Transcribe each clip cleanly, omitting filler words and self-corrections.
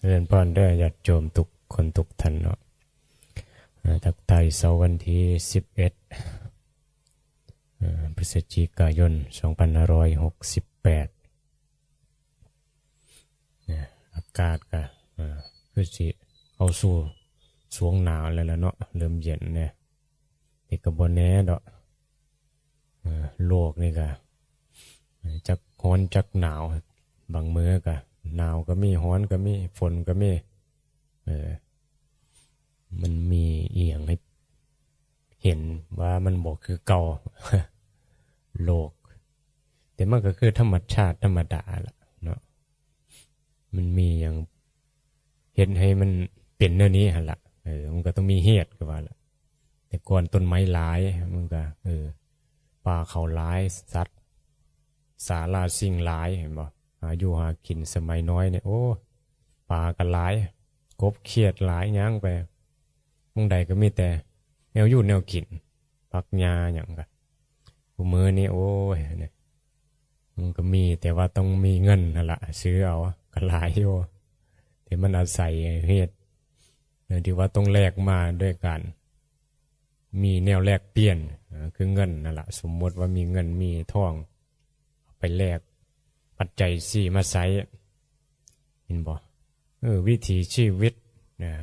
เรียนพรได้ญาติโยมทุกคนทุกท่านเนาะทักทายเสาร์วันที่11พฤศจิกายน2568อากาศก็คือสิเข้าสู่ช่วงหนาวแล้วล่ะเนาะเริ่มเย็นเนี่ยนี่ก็บ่แน่ดอกโลกนี่ก็จักร้อนจักหนาวบางมื้อก็หนาวก็มีร้อนก็มีฝนก็มีมันมีอีหยังให้เห็นว่ามันบ่คือเก่า โลกแต่มันก็คือธรรมชาติธรรมดาล่ะเนาะมันมีอย่างเห็นให้มันเป็นเรื่องนี้หั่นล่ะมันก็ต้องมีเหตุก็ว่าล่ะแต่ก่อนต้นไม้หลายมันก็ป่าเขาหลายสัตว์สาราสิ่งหลายเห็นบ่อยู่หากินสมัยน้อยเนี่ยโอ้ป่าก็หลายกบเขียดหลายย่างไปมุงใดก็มีแต่แนวอยู่แนวกินผักหญ้าหยังก็ผู้มื้อนี้โอ้ยเนี่ยมันก็มีแต่ว่าต้องมีเงินนั่นล่ะซื้อเอาก็หลายอยู่แต่มันอาศัยเหตุที่ว่าต้องแลกมาด้วยกันมีแนวแลกเปลี่ยนคือเงินนั่นล่ะสมมติว่ามีเงินมีทองไปแลกปัจจัยสี่มาใช้เห็นบ่วิถีชีวิตนะ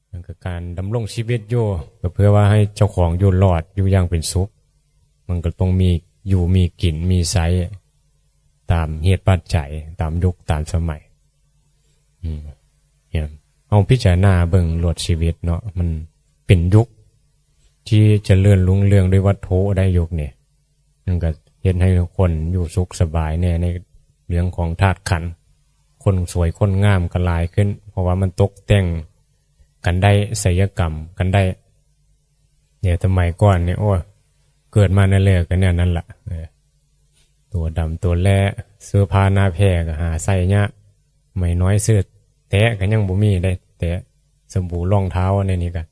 มันก็การดำรงชีวิตอยู่ก็เพื่อว่าให้เจ้าของอยู่รอดอยู่อย่างเป็นสุขมันก็ต้องมีอยู่มีกินมีใช้ตามเหตุปัจจัยตามยุคตามสมัยเนี่ยเอาพิจารณาเบิ่งรอดชีวิตเนาะมันเป็นยุคที่เจริญรุ่งเรืองด้วยวัตถุได้ยุคเนี่ยมันก็เห็นให้คนอยู่สุขสบายแน่ในเรื่องของธาตุขันธ์คนสวยคนงามก็หลายขึ้นเพราะว่ามันตกแต่งกันได้ศิลปกรรมกันได้เนี่ยสมัยก่อนเนี่ยโอ้เกิดมาในเลือกันเนี่ยนั่นแหละตัวดำตัวแร่เสื้อผ้าหน้าแพร่ก็หาใส่เนี่ยไม่น้อยเสื้อแตะกันยังบ่มีได้แตะสบู่รองเท้าในนี้กัน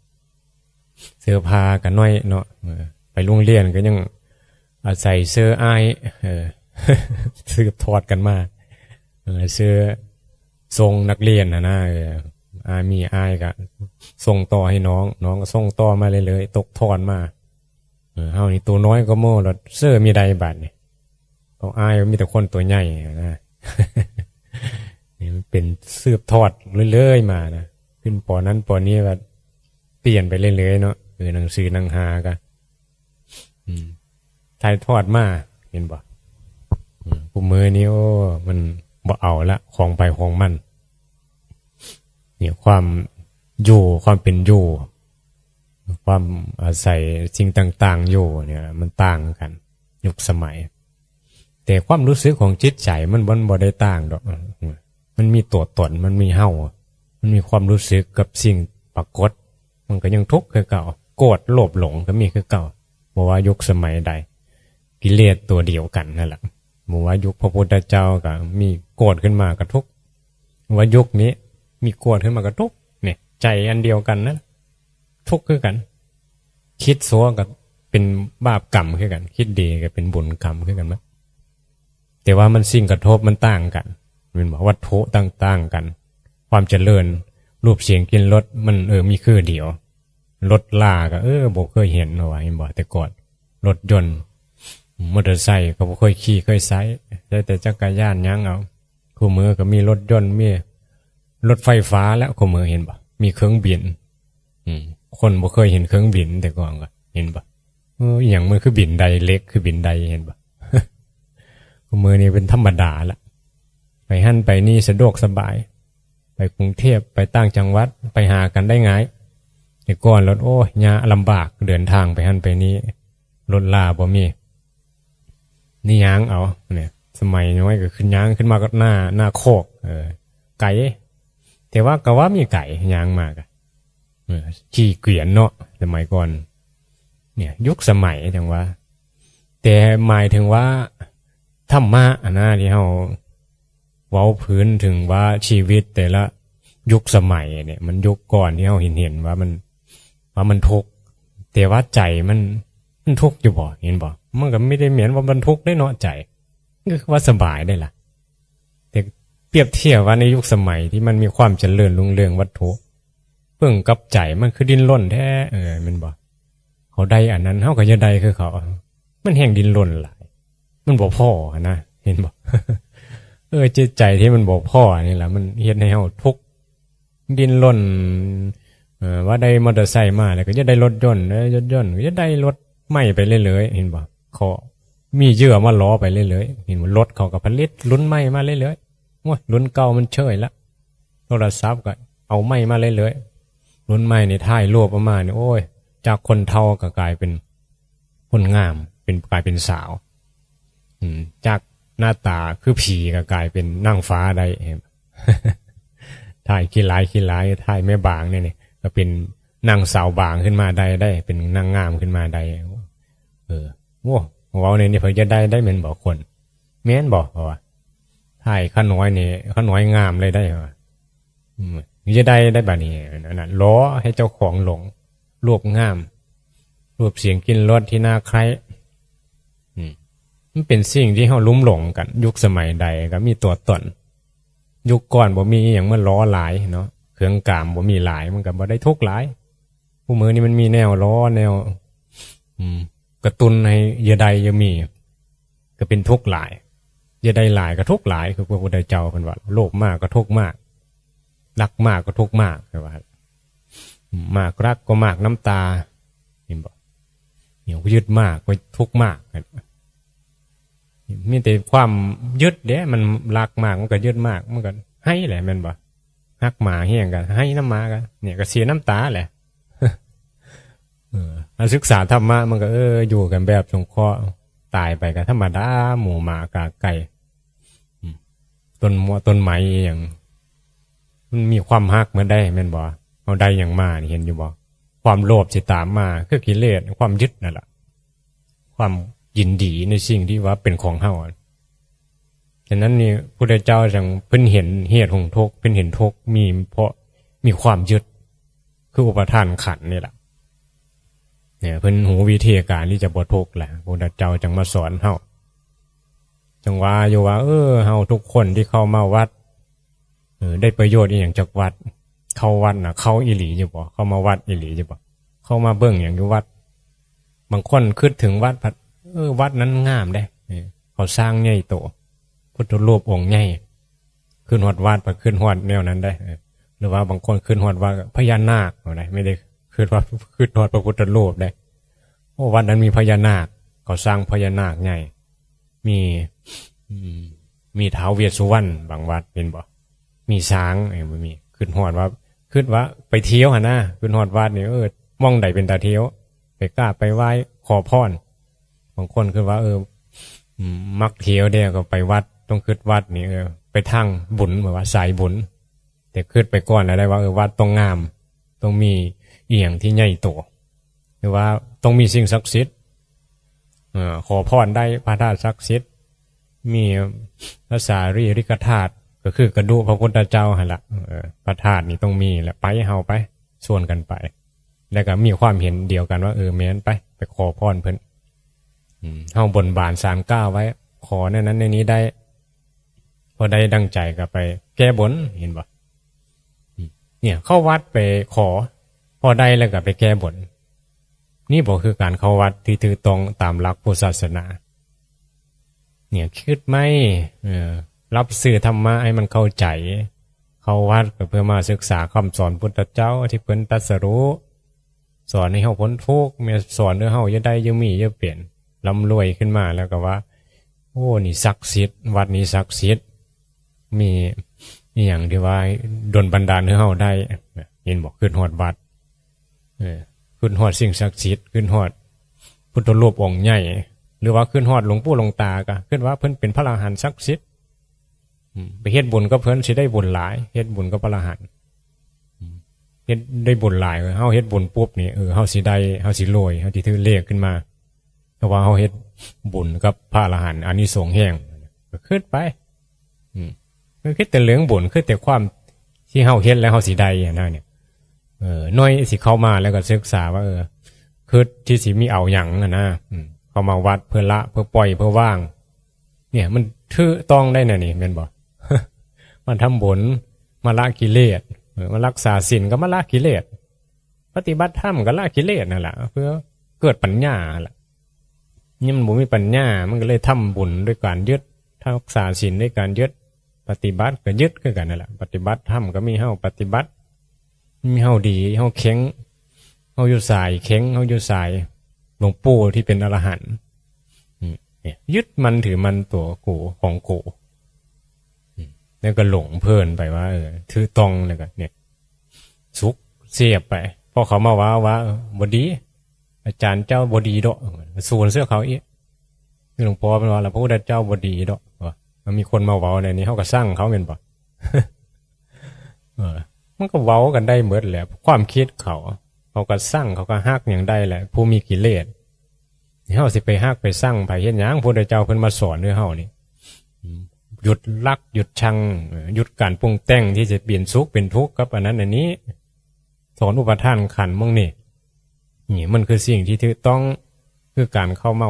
เสื้อผ้ากันน้อยเนาะไปโรงเรียนก็ยังอาศัยเสื้ออ้ายสืบทอดกันมาเสื้อทรงนักเรียนนะมีอ้ายก็ส่งต่อให้น้องน้องก็ส่งต่อมาเลยตกทอดมาเฮานี่ตัวน้อยก็โม่แล้วเสื้อมีใดบาดนี่เอาอ้ายมีแต่คนตัวใหญ่นะนี่มันเป็นสืบทอดเรื่อยๆมานะขึ้นปอนั้นปอนี้ว่าเปลี่ยนไปเรื่อยๆเนาะหนังสือหนังหาก็ถ่ายทอดมาเห็นบ่ผู้มือนี้โอ้มันบ่เอาละของไปของมันเนี่ยความอยู่ความเป็นอยู่ความอาศัยสิ่งต่างๆอยู่เนี่ยมันต่างกันยุคสมัยแต่ความรู้สึกของจิตใจมันบ่ได้ต่างดอกมันมีตัวตนมันมีเฮามันมีความรู้สึกกับสิ่งปรากฏมันก็ยังทุกข์คือเก่าโกรธโลภหลงก็มีคือเก่าบ่ว่ายุคสมัยใดกิเลสตัวเดียวกันนั่นแหละบ่ว่ายุคพระพุทธเจ้าก็มีโกรธขึ้นมาก็ทุกข์ว่ายุคนี้มีโกรธขึ้นมาก็ทุกข์เนี่ยใจอันเดียวกันนั่นทุกข์คือกันคิดซัวก็เป็นบาปกรรมคือกันคิดดีก็เป็นบุญกรรมคือกันมั้ยแต่ว่ามันสิ่งกระทบมันต่างกันเป็นวัตถุต่างๆกันความเจริญรูปเสียงกลิ่นรสมันมีคือเดียวรถลาก็บ่เคยเห็นว่าเห็นบ่แต่ก่อนรถยนต์มอเตอร์ไซค์ก็บ่เคยขี่เคยใช้ได้แต่จักรยานยังเอาคู่มือก็มีรถยนต์มีรถไฟฟ้าแล้วคู่มือเห็นบ่มีเครื่องบินคนบ่เคยเห็นเครื่องบินแต่ก่อนก็เห็นบ่อีหยังมันคือบินใดเล็กคือบินใดเห็นบ่ คู่มือนี่เป็นธรรมดาละไปหั่นไปนี่สะดวกสบายไปกรุงเทพไปต่างจังหวัดไปหากันได้ง่ายแต่ก่อนรถโอ้ยากลำบากเดินทางไปหั่นไปนี้รถลาบ่มีนี่ยางเอาเนี่ยสมัยน้อยก็ขึ้นยางขึ้นมาก็หน้าโคกไก่แต่ว่าก็ว่ามีไก่ยางมากขี่เกวียนเนาะสมัยก่อนเนี่ยยุคสมัยจังว่าแต่หมายถึงว่าธรรมะนะที่เฮาเว้าพื้นถึงว่าชีวิตแต่ละยุคสมัยเนี่ยมันยุคก่อนที่เฮาเห็นว่ามันทุกข์แต่ว่าใจมันทุกข์อยู่บ่เห็นบ่มันก็ไม่ได้เหมือนว่ามันทุกข์ได้เนาะใจก็ว่าสบายได้ล่ะแต่ เปรียบเทียบว่าในยุคสมัยที่มันมีความเจริญรุ่งเรืองวัตถุเพิ่งกับใจมันคือดินร่นแท้มันบ่เขาได้อันนั้นเฮาก็จะได้คือเขามันแห่งดินร่นหลายมันบ่พอนะเห็นบ่ จิตใจที่มันบ่พอนี่แหละมันเฮ็ดให้เฮาทุกข์ดินร่นว่าได้มอเตอร์ไซค์มาแล้วก็จะได้รถยนต์รถยนต์ก็จะได้รถใหม่ไปเรื่อยๆเห็นบ่เขามีเยื่อมาล้อไปเรื่อยๆเห็นว่ารถเขาก็ผลิตรุ่นใหม่มาเรื่อยๆโอ้ยรุ่นเก่ามันเชยละโทรศัพท์ก็เอาใหม่มาเรื่อยๆรุ่นใหม่นี่ถ่ายรูปออกมาเนี่ยโอ้ยจากคนเฒ่าก็กลายเป็นคนงามกลายเป็นสาวจากหน้าตาคือผีก็กลายเป็นนางฟ้าได้ถ่ายขี้ร้ายถ่ายแม่บางเนี่ยก็เป็นนางสาวบางขึ้นมาได้เป็นนางงามขึ้นมาได้โว้ว้าวเนี่ยเพิ่นจะได้เหมือนบอกคนแม่นบอกว่าถ่ายข้าน้อยนี่ข้าน้อยงามเลยได้ว่าจะได้แบบนี้นั่นล้อให้เจ้าของหลงรูปงามรูปเสียงกินรสที่น่าใคร่มันเป็นสิ่งที่เขาลุ่มหลงกันยุคสมัยใดก็มีตัวตนยุคก่อนบ่มีอย่างเมื่อล้อหลายเนาะเครื่องกามบ่มีหลายมันก็บ่ได้ทุกข์หลายผู้มือนี่มันมีแนวล้อแนวกระตุ้นให้เยอะใดเยอะมีก็เป็นทุกข์หลายเยอะใดหลายก็ทุกข์หลายคือพระพุทธเจ้าเพิ่นว่าโลภมากก็ทุกข์มากรักมากก็ทุกข์มากคือว่ามากรักก็มากน้ำตาเห็นบ่เหนียวยึดมากก็ทุกข์มากมีแต่ความยึดเด้มันรักมากมันก็ยึดมากมันก็ให้แหละแม่นบ่ฮักหมาเฮี้ยงกันให้น้ำหมากันเนี่ยก็เสียน้ำตาแหละศึกษาธรรมะมันก็อยู่กันแบบสงเคราะห์ตายไปก็ธรรมดาหมูหมากาไก่ต้นมัวต้นไม้อย่างมันมีความฮักเหมือนได้แม่นบ่เอาได้อย่างมานี่เห็นอยู่บ่ความโลภสิตามมาคือกิเลสความยึดนั่นแหละความยินดีในสิ่งที่ว่าเป็นของเฮาฉะนั้นนี่พระเจ้าจังเพิ่นเห็นเหตุของทุกข์เพิ่นเห็นทุกข์มีเพราะมีความยึดคืออุปทานขันธ์นี่แหละเนี่ยเพิ่นหูวิธีการที่จะบ่ทุกข์แหละพระเจ้าจังมาสอนเฮาจังว่าอยู่ว่าเฮาทุกคนที่เข้ามาวัดได้ประโยชน์อีหยังจากวัดเข้าวัดน่ะเข้าอีหลีอยู่บ่เข้ามาวัดอีหลีอยู่บ่เข้ามาเบิ่งหยังอยู่วัดบางคนคิดถึงวัดวัดนั้นงามได้เขาสร้างใหญ่โตพุทธรูปองค์ใหญ่ขึ้นฮอดวัดไปขึ้นฮอดแนวนั้นได้หรือว่าบางคนขึ้นฮอดว่าพญานาคอะไรไม่ได้ขึ้นว่าขึ้นฮอดพระพุทธรูปได้วัดนั้นมีพญานาคเขาสร้างพญานาคใหญ่มีท้าวเวสสุวรรณบางวัดเป็นบ่มีช้างมีขึ้นฮอดว่าขึ้นว่าไปเที่ยวนะขึ้นฮอดวัดนี่มองใดเป็นตาเที่ยวไปกล้าไปไหว้ขอพรบางคนคือว่ามักเที่ยวเดียวก็ไปวัดต้องขึ้นวัดนี่ไปทางบุญเหมือนว่าสายบุญแต่ขึ้นไปก่อนแล้วได้ว่าวัดต้องงามต้องมีเอียงที่ใหญ่โตหรือว่าต้องมีสิ่งศักดิ์สิทธิ์ขอพรได้พระธาตุศักดิ์สิทธิ์มีพระสารีริกธาตุก็คือกระดูกพระพุทธเจ้าหั่นล่ะพระธาตุนี่ต้องมีแล้วไปเฮาไปส่วนกันไปแล้วก็มีความเห็นเดียวกันว่าแม่นไปขอพรเพิ่นเฮาบนบานศาลกล้าไว้ขอในนั้นในนี้ได้พอได้ดังใจก็ไปแก้บนเห็นบ่เนี่ยเข้าวัดไปขอพอได้แล้วก็ไปแก้บนนี่บ่คือการเข้าวัดที่ถือตรงตามหลักพุทธศาสนาเนี่ยคิดไหมรับสื่อธรรมะให้มันเข้าใจเข้าวัดก็เพื่อมาศึกษาคำสอนพุทธเจ้าที่เพิ่นตรัสรู้สอนให้เฮาพ้นทุกข์แม่สอนให้เฮาอย่าได้อย่ามีอย่าเปลี่ยนร่ำรวยขึ้นมาแล้วก็ว่าโอ้นี่ศักดิ์สิทธิ์วัดนี้ศักดิ์สิทธิ์มีอย่างที่ว่าดลบันดาลให้เฮาได้เห็นบอกขึ้นฮอดวัดขึ้นฮอดสิ่งศักดิ์สิทธิ์ขึ้นฮอดพุทธรูปองค์ใหญ่หรือว่าขึ้นฮอดหลวงปู่หลวงตาก็ขึ้นว่าเพิ่นเป็นพระอรหันต์ศักดิ์สิทธิ์ไปเฮ็ดบุญก็เพิ่นสิได้บุญหลายเฮ็ดบุญก็พระอรหันต์เฮ็ดได้บุญหลายเฮาเฮ็ดบุญปุ๊บนี่เฮาสิได้เฮาสิรวยเฮาสิถือเลขขึ้นมาเพราะว่าเฮาเฮ็ดบุญกับพระอรหันต์อานิสงส์แห่งก็ขึ้นไปคือคิดแต่เรื่องบุญคือแต่ความที่เฮาเฮ็ดแล้วเฮาสิได้นะเนี่ยน้อยสิเข้ามาแล้วก็ศึกษาว่าคือที่สิมีเอาหยังนะเข้ามาวัดเพื่อละเพื่อปล่อยเพื่อว่างเนี่ยมันถือต้องได้น่ะนี่แม่นบ่ มาทำบุญมาละกิเลสมารักษาศีลก็มาละกิเลสปฏิบัติธรรมก็ละกิเลสนั่นแหละเพื่อเกิดปัญญาแหละนี่มันบ่มีปัญญามันก็เลยทำบุญด้วยการยึดรักษาศีลด้วยการยึดปฏิบัติก็ยึดคือกันนั่นแหละปฏิบัติธรรมก็มีเฮาปฏิบัติมีเฮาดีเฮาเข็งเฮาอยู่สายเข็งเฮาอยู่สายหลวงปู่ที่เป็นอรหันต์ยึดมันถือมันตัวกูของกูแล้วก็หลงเพลินไปว่าถือตองเลยก็เนี่ยสุกเสียบไปพอเขามาว่าบดีอาจารย์เจ้าบดีดอกส่วนเสื้อเขาอีกหลวงพ่อเป็นว่าพระพุทธเจ้าบดีดอกมันมีคนมาเว้าในนี้เขาก็สร้างเขาเป็นปะ มันก็เว้ากันได้เหมือนแหละความคิดเขาก็สร้างเขาก็ฮักอย่างได้แหละผู้มีกิเลสเฮาสิไปฮักไปสร้างไปเฮ็ดหยังพระพุทธเจ้าเพิ่นมาสอนด้วยเฮานี่หยุดรักหยุดชังหยุดการปรุงแต่งที่จะเปลี่ยนสุขเป็นทุกข์กับอันนั้นอันนี้สอนอุปทานขันธ์มั่งนี่มันคือสิ่งที่ถูกต้องคือการเข้ามา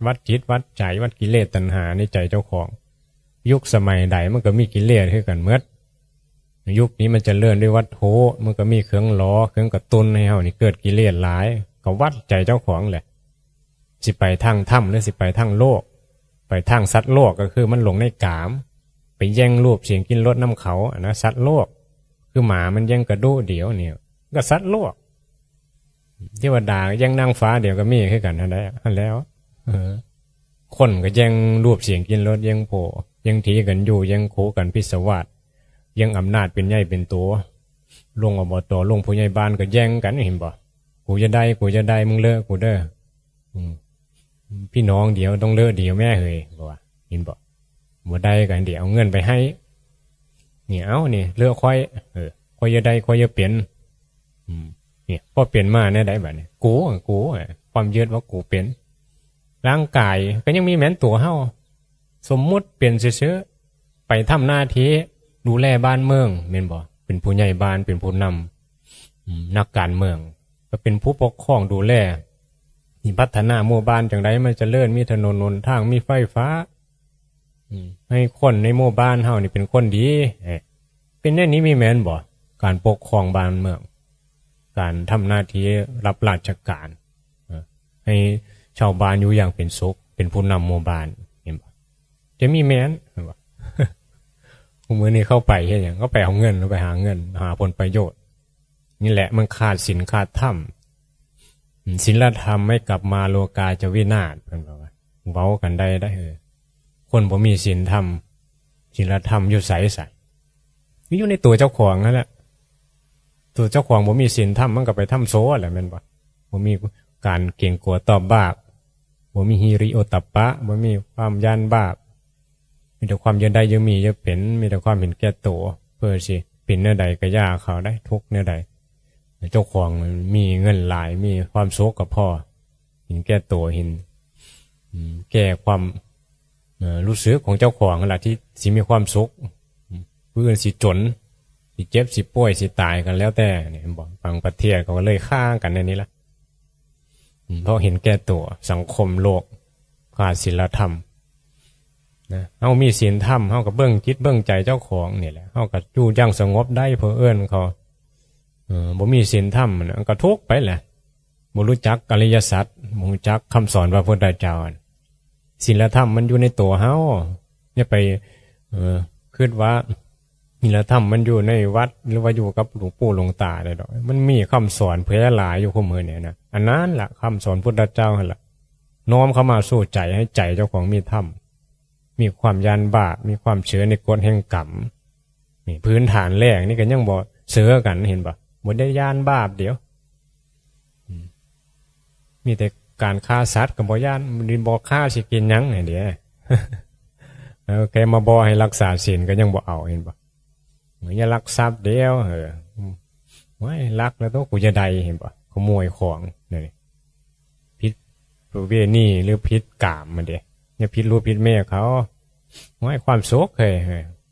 วัดจิตวัดใจวัดกิเลสตัณหาในใจเจ้าของยุคสมัยใดมันก็มีกิเลสคือกันเมื่อยุคนี้มันจะเลื่อนด้วยวัตถุมันก็มีเครื่องล้อเครื่องกระตุ้นให้เฮานี่เกิดกิเลสหลายก็วัดใจเจ้าของแหละสิไปทางถ้ำหรือสิไปทางโลกไปทางสัตว์โลกก็คือมันหลงในกามไปแย่งรูปเสียงกินรสน้ำเขาอันนะสัตว์โลกคือหมามันแย่งกระดูเดี๋ยวเนี่ยก็สัตว์โลกเทวดาแย่งนางฟ้าเดี๋ยวก็มีขึ้นกันนั่นแหละแล้วคนก็แย่งรูปเสียงกินรสแย่งโผแย่งทีกันอยู่แย่งโคกันพิศวาสแย่งอำนาจเป็นใหญ่เป็นตัวลงอบตลงผู้ใหญ่บ้านก็แย่งกันเห็นบ่กูจะได้มึงเลิกกูเด้อพี่น้องเดี๋ยวต้องเลิกเดี๋ยวแม่เฮยบอกว่าเห็นบอกบ่ได้กันเดี๋ยวเอาเงินไปให้เนี่ยเอานี่เลือกค่อยค่อยจะได้ค่อยจะเปลี่ยนเนี่ยพอเปลี่ยนมาเนี่ยได้แบบนี้กูความยึดว่ากูเป็นร่างกายก็ยังมีแม้นตัวเฮาสมมุติเปลี่ยนเชื้อไปทำหน้าที่ดูแลบ้านเมืองเห็นบอกเป็นผู้ใหญ่บ้านเป็นผู้นำนักการเมืองก็เป็นผู้ปกครองดูแลพัฒนาหมู่บ้านจังไดมันจะเลื่อนมีถนนหนทางมีไฟฟ้าให้คนในหมู่บ้านเฮานี่เป็นคนดีเป็นแน่นี้มีแม่นบ่การปกครองบ้านเมืองการทำหน้าที่รับราชการให้ชาวบ้านอยู่อย่างเป็นสุขเป็นผู้นำหมู่บ้านเห็นบ่จะมีแม่นบ่มื้อนี้เข้าไปเฮ็ดหยังก็ไปเอาเงินไปหาเงินหาผลประโยชน์นี่แหละมันขาดศีลขาดธรรมศีลธรรมไม่กลับมาโลกาจะวินาศเพิ่นบอกว่าเว้ากันได้คนบ่มีศีลธรรมศีลธรรมอยู่ใสอยู่ในตัวเจ้าของนั่นแหละตัวเจ้าของบ่มีศีลธรรมมันก็ไปทำโซแหละแม่นบ่บ่มีการเก่งกลัวต่อบาปบ่มีหิริโอตัปปะบ่มีความย่านบาปมีแต่ความยินได้ยังมีจะเป็นมีแต่ความเห็นแก่ตัวเพื่อสิเป็นเนื้อใดก็ย่าเขาได้ทุกเนื้อใดเจ้าของมีเงินหลายมีความโศกกับพ่อเห็นแก่ตัวเห็นแก่ความรู้สึกของเจ้าของนั่นแหละที่สิมีความสุขเพื่อนสิจนสิเจ็บสิป่วยสิตายกันแล้วแต่เนี่ยบอกบางประเทศเขาก็เลยฆ่ากันในนี้ละเพราะเห็นแก่ตัวสังคมโลกขาดศีลธรรมนะเขามีศีลธรรมเขากับเบื้องจิตเบื้องใจเจ้าของเนี่ยแหละเขากับอยู่อย่างสงบได้เพอเอื้อนเขาบ่มีศีลธรรมนะก็ทุกข์ไปแหละบ่รู้จักอริยสัจบ่รู้จักคำสอนพระพุทธเจ้าศีลธรรมมันอยู่ในตัวเฮาอย่าไปคิดว่าศีลธรรมมันอยู่ในวัดหรือว่าอยู่กับหลวงปู่หลวงตาได้ดอกมันมีคำสอนแพร่หลายอยู่คู่มือเนี่ยนะอันนั้นล่ะคำสอนพุทธเจ้าหั่นล่ะน้อมเข้ามาสู่ใจให้ใจเจ้าของมีธรรมมีความยันบาปมีความเชื่อในกฎแห่งกรรมนี่พื้นฐานแรกนี่ก็ยังบ่เชื่อกันเห็นป่ะบ่ได้ยานบาปเดี๋ยวมีแต่การฆ่าสัตว์กับบ่ย่านบ่ฆ่าสิกินหยังไงเดี๋ยวแกมาบ่ให้รักษาศีลก็ยังบ่เอาเห็นป่ะเหมือนจะลักทรัพย์เดียวไม่ลักแล้วต้องกูจะใดเห็นป่ะขโมยของนี่พิษประเวณีหรือพิษกามมันเดี๋ยวเนี่ยพิษรู้พิษแม่เขาไม่ความสุข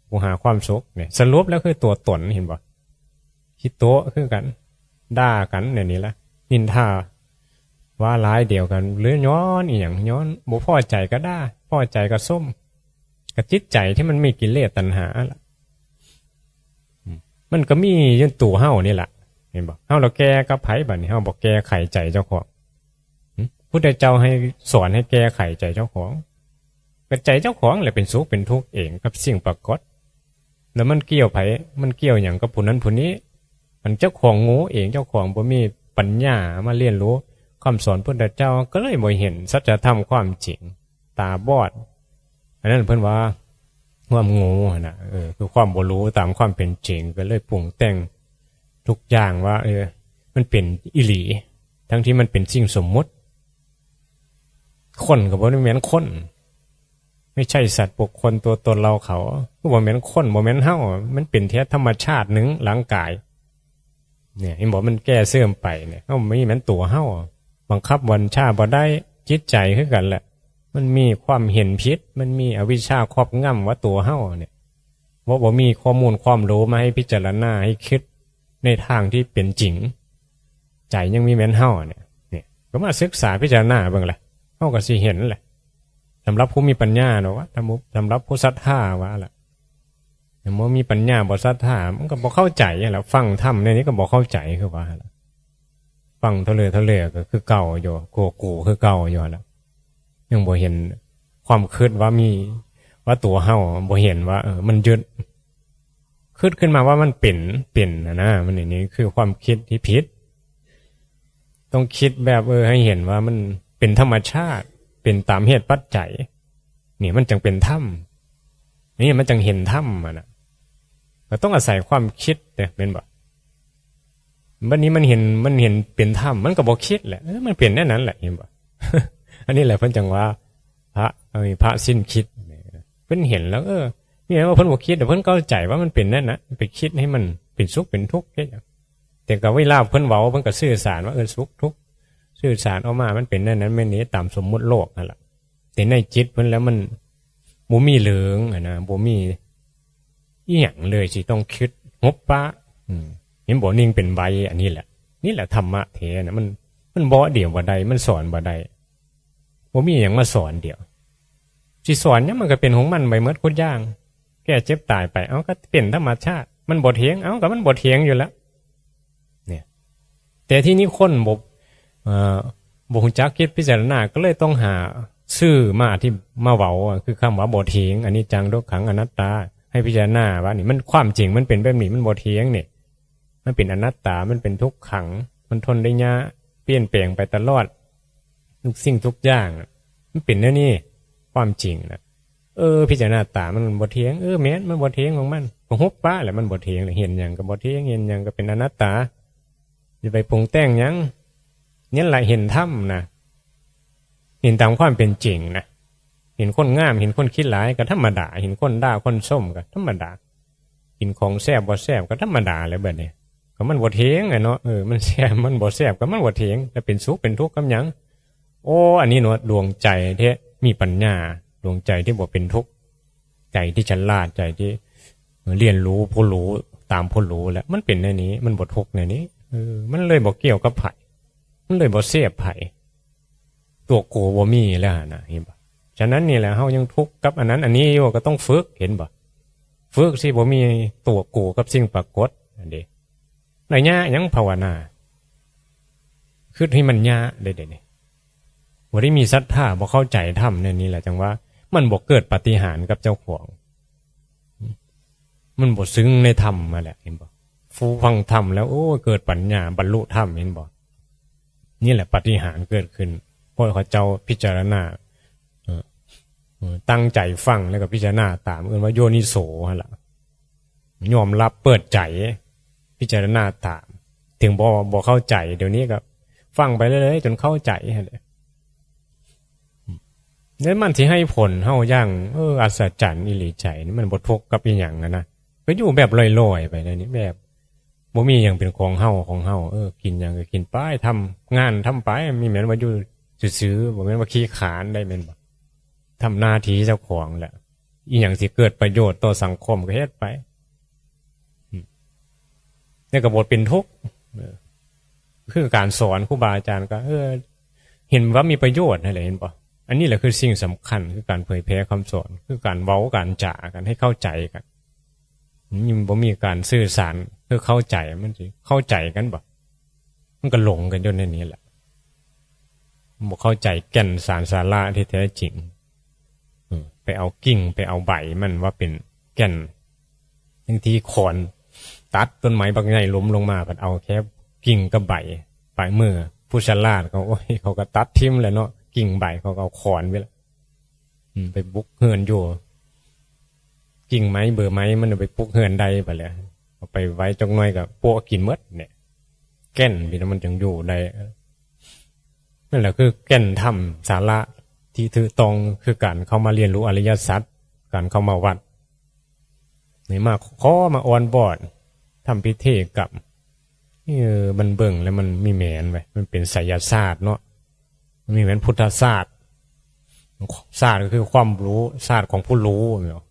กูหาความสุขเนี่ยสรุปแล้วคือตัวตนเห็นป่ะคิดโตคือกันด่ากันเนี่ยนี่ละนินทาว่าร้ายเดียวกันหรือย้อนอีหยังย้อนบ่พอใจก็ด่าพอใจก็ส้มกับจิตใจที่มันมีกิเลสตัณหาล่ะ มันก็มีอยู่ตัวเฮานี่แหละเห็นบ่เฮาเราแก้กับไผบัดนี้เฮาบ่แก้ไขใจเจ้าของพุทธเจ้าให้สอนให้แก้ไขใจเจ้าของก็ใจเจ้าของแหละเป็นสุขเป็นทุกข์เองกับสิ่งปรากฏแล้วมันเกี่ยวไผมันเกี่ยวหยังกับผู้นั้นผู้นี้มันเจ้าของโง่เองเจ้าของบ่มีปัญญามาเรียนรู้คำสอนพุทธเจ้าก็เลยบ่เห็นสัจธรรมความจริงตาบอดอันนั้นเพิ่นว่าความโง่นะคือความบ่รู้ตามความเป็นจริงก็เลยปรุงแต่งทุกอย่างว่ามันเป็นอิหลีทั้งที่มันเป็นสิ่งสมมุติคนก็บ่ได้แม่นคนไม่ใช่สัตว์บุคคลตัวตนเราเขาก็บ่แม่นคนบ่แม่นเฮามันเป็นแท้ธรรมชาติหนึ่งร่างกายเนี่ยเห็นบอกมันแก้เสื่อมไปเนี่ยเฮาไม่แม่นตัวเฮาบังคับวันชาบ่ได้จิตใจคือกันแหละมันมีความเห็นผิดมันมีอวิชชาครอบงำว่าตัวเฮาเนี่ยว่าบ่มีข้อมูลความรู้มาให้พิจารณาให้คิดในทางที่เป็นจริงใจยังมีแม่นเฮาเนี่ยก็มาศึกษาพิจารณาเบิ่งแหละเฮาก็สิเห็นแหละสำหรับผู้มีปัญญาเนาะว่าสำหรับผู้ศรัทธาว่าล่ะแต่บ่มีปัญญาบ่ศรัทธามันก็บ่เข้าใจแหละฟังธรรมในนี้ก็บ่เข้าใจคือว่าล่ะฟังเท่าเลยก็คือเก่าอยู่กูคือเก่าอยู่ล่ะยังบ่เห็นความคิดว่ามีว่าตัวเฮาบ่เห็นว่ามันยึดคิดขึ้นมาว่ามันเป็นนะมันอย่างนี้คือความคิดที่ผิดต้องคิดแบบให้เห็นว่ามันเป็นธรรมชาติเป็นตามเหตุปัจจัยนี่มันจึงเป็นธรรมนี่มันจึงเห็นธรรมนะก็ต้องอาศัยความคิดเนี่ยเป็นบ่วันนี้มันเห็นเป็นธรรมมันก็บ่คิดแหละมันเป็นแน่นั้นแหละเห็นบ่ อันนี้แหละเพิ่นจังว่าพระสิ้นคิดเพิ่นเห็นแล้วนี่ว่าเพิ่นบ่คิดแต่เพิ่นเข้าใจว่ามันเป็นนั่นนะไปคิดให้มันเป็นสุขเป็นทุกข์แค่แต่ก็เวลาเพิ่นเว้าเพิ่นก็สื่อสารว่าสุขทุกข์สื่อสารออกมามันเป็นนั่นนั้นไม่นี้ตามสมมุติโลกนั่นแหละแต่ในจิตเพิ่นแล้วมันบ่มีเหลืองนะบ่มีอีหยังเลยสิต้องคิดงบปะเห็นบ่นิ่งเป็นใบอันนี้แหละนี่แหละธรรมะแท้นะมันบ่เดี่ยวบ่ได้มันสอนบ่ได้บ่มีหยังมาสอนเดี่ยวสิสอนเนี่ยมันก็เป็นของมันไปหมดทุกอย่างแก่เจ็บตายไปก็เป็นธรรมชาติมันบ่เถียงก็มันบ่เถียงอยู่แล้วเนี่ยแต่ที่นี้คนบ่ฮู้จักคิดพิจารณาก็เลยต้องหาชื่อมาที่มาเว้าคือคำว่าบ่เถียงอันนี้จังทุกขังอนัตตาให้พิจารณาว่านี่มันความจริงมันเป็นแบบนี้มันบ่เถียงนี่มันเป็นอนัตตามันเป็นทุกขังมันทนได้ยากเปลี่ยนแปลงไปตลอดทุกสิ่งทุกอย่างมันเป็นแนวนี้ความจริงนะพิจารณาตามันบ่เถียงแม้นมันบ่เถียงของมันก็ฮุบป้าแหละมันบ่เถียงเห็นหยังก็บ่เถียงเห็นหยังก็เป็นอนัตตาจะไปปรุงแต่งหยังนี่แหละเห็นธรรมนะเห็นตามความเป็นจริงนะเห็นคนงามเห็นคนคิดหลายก็ธรรมดาเห็นคนด่าคนส้มก็ธรรมดากินของแซ่บบ่แซ่บก็ธรรมดาเลยแบบนี้ก็มันบ่เถียงไงเนาะมันแซ่บมันบ่แซ่บก็มันบ่เถียงแต่เป็นสุขเป็นทุกข์กับหยังอันนี้เนาะดวงใจที่มีปัญญาดวงใจที่บ่เป็นทุกข์ใจที่ฉลาดใจที่เรียนรู้ผู้รู้ตามผู้รู้แล้วมันเป็นในนี้มันบ่ทุกข์ในนี้มันเลยบ่เกี่ยวกับไผมันเลยบ่เสียบไผตัวโกบ่มีแล้วนะเห็นบ่ฉะนั้นนี่แหละเฮายังทุกข์กับอันนั้นอันนี้อยู่ก็ต้องฝึกเห็นบ่ฝึกสิบ่มีตัวโกกับสิ่งปรากฏอันเด้ระยะยังภาวนาคือให้มันยะได้ๆนี่บ่ได้มีศรัทธาบ่เข้าใจธรรมในนี้แหละจังว่ามันบ่เกิดปาฏิหาริย์กับเจ้าของมันบ่ซึ้งในธรรมมาแหละเห็นบ่ฟูฟังธรรมแล้วเกิดปัญญาบรรลุธรรมเห็นบ่นี่แหละปาฏิหาริย์เกิดขึ้นเพราะเขาเจ้าพิจารณาตั้งใจฟังแล้วก็พิจารณาตามว่าโยนิโสหั่นล่ะยอมรับเปิดใจพิจารณาตามถึงบ่เข้าใจเดี๋ยวนี้ก็ฟังไปเรื่อยๆจนเข้าใจหั่นแหละแล้วมันสิให้ผลเฮาอย่างอัศจรรย์อีหลีใจนี่มันบ่ทุกข์กับอีหยังนะก็อยู่แบบลอยๆไปในนี้แบบบ่มีหยังเป็นของเฮากินหยังก็กินไปทำงานทำไปมีแม่นว่าอยู่ซื่อๆบ่แม่นว่าขี้ขานได้แม่นบ่ทำหน้าที่เจ้าของแหละอีหยังสิเกิดประโยชน์ต่อสังคมก็เฮ็ดไปนี่ก็บ่เป็นทุกข์คือการสอนครูบาอาจารย์ก็เห็นว่ามีประโยชน์นั่นแหละเห็นบ่อันนี้แหละคือสิ่งสำคัญคือการเผยแพร่คำสอนคือการเว้าการจ่ากันให้เข้าใจกันนี่บ่มีการสื่อสาร คือเข้าใจมันสิเข้าใจกันบ่มันก็หลงกันอยู่ในนี้แหละบ่เข้าใจแก่นสารสาระที่แท้จริงไปเอากิ่งไปเอาใบมันว่าเป็นแก่นบางทีขอนตัดต้นไม้บางใหญ่ล้มลงมาก็เอาแค่กิ่งกับใบปลายมือผู้ฉลาดเขาโอ้ยเขาก็ตัดทิ่มเลยเนาะกิ่งใบเขาก็เอาขอนไปแล้วไปบุกเฮือนอยู่กิ่งไม้เบอร์ไม้มันไปปุกเฮือนใดไปเลยเอาไปไว้จังน้อยกับพวกกินมดเนี่ยแก่นพี่น้องมันจึงอยู่ได้นั่นแหละคือแก่นธรรมสาระที่ถือตรงคือการเข้ามาเรียนรู้อริยสัจการเข้ามาวัดนี่มาขอมาออนบอดทำพิธีกับมันเบิ่งแล้วมันมีแมนไว้มันเป็นไสยศาสตร์เนาะมันมีแมนพุทธศาสตร์ศาสตร์ก็คือความรู้ศาสตร์ของผู้รู้เนาะ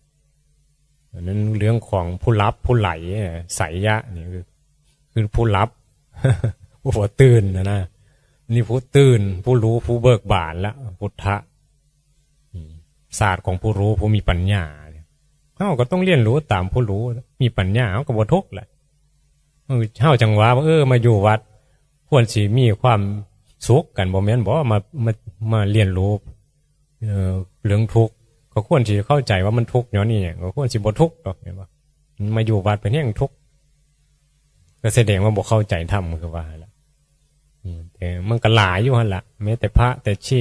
นั้นเรื่องของผู้รับผู้ไหลไสยะนี่คือผู้รับผู้ตื่นนะนี่ผู้ตื่นผู้รู้ผู้เบิกบานละพุทธะศาสตร์ของผู้รู้ผู้มีปัญญาเขาก็ต้องเรียนรู้ตามผู้รู้มีปัญญาเขาก็บ่ทุกข์แหละเฮาจังหวะว่ามาอยู่วัดควรสิมีความสุขกันบ่แม่นบ่มาเรียนรู้เรื่องทุกข์ก็ควรสิเข้าใจว่ามันทุกข์เนาะนี่ก็ควรสิบ่ทุกข์ดอกเห็นบ่มาอยู่วัดเป็นแห่งทุกข์ก็แสดงว่าบ่เข้าใจธรรมคือว่าล่ะแต่มันก็หลายอยู่หั่นล่ะแม้แต่พระแต่ชี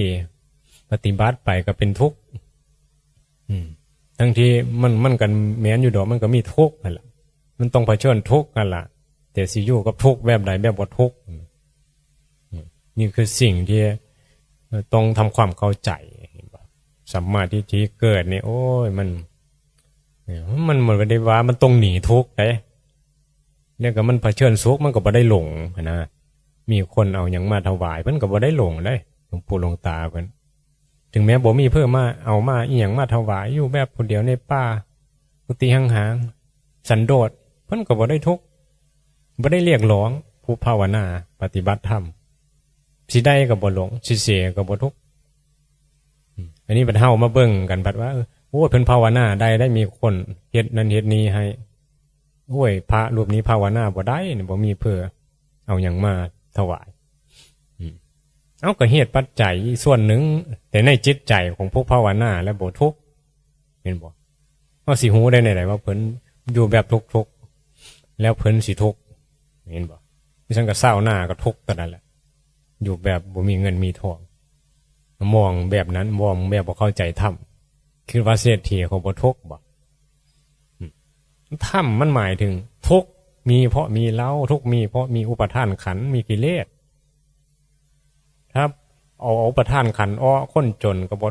ปฏิบัติไปก็เป็นทุกข์ทั้งที่มันกันแม้นอยู่ดอกมันก็มีทุกข์นั่นแหละมันต้องเผชิญทุกข์นั่นแหละแต่สิอยู่กับทุกข์แบบใดแบบบ่ทุกข์นี่คือสิ่งที่ต้องทำความเข้าใจสัมมาทิฏฐิเกิดนี่โอ้ยมันไม่ได้ว่ามันต้องหนีทุกข์ได้เนี่ยก็มันเผชิญทุกข์มันก็บ่ได้หลงนะมีคนเอาหยังมาถวายเพิ่นก็บ่ได้หลงได้หลวงปู่หลวงตาเพิ่นถึงแม้บ่มีเพิ่มมาเอามาอีหยังมาถวายอยู่แบบคนเดียวในป่ากุฏิห่างๆสันโดษเพิ่นก็บ่ได้ทุกข์บ่ได้เรียกร้องผู้ภาวนาปฏิบัติธรรมสิได้ก็บ่หลงสิเสียก็บ่ทุกข์อันนี้บัดเฮามาเบิ่งกันบัดว่าโอ้เพิ่นภาวนาได้มีคนเฮ็ดนั่นเฮ็ดนี้ให้โอ้ยพระรูปนี้ภาวนาบ่ได้บ่มีเพื่อเอาหยังมาถวายเอาก็เหตุปัจจัยส่วนหนึ่งแต่ในจิตใจของพวกภาวนาและบ่ทุกข์เห็นบ่เอาสิฮู้ได้ไหนว่าเพิ่นอยู่แบบทุกข์แล้วเพิ่นสิทุกข์เห็นบ่ดิฉันก็เศร้าหน้าก็ทุกข์กันนั่นแหละอยู่แบบบ่มีเงินมีทองมองแบบนั้นมองแบบบ่เข้าใจธรรมคือว่าเศรษฐีเขาบ่ทุกข์บ่ธรรมมันหมายถึงทุกข์มีเพราะมีเราทุกข์มีเพราะมีอุปทานขันธ์มีกิเลสครับเอาอุปทานขันธ์อ้อคนจนก็บ่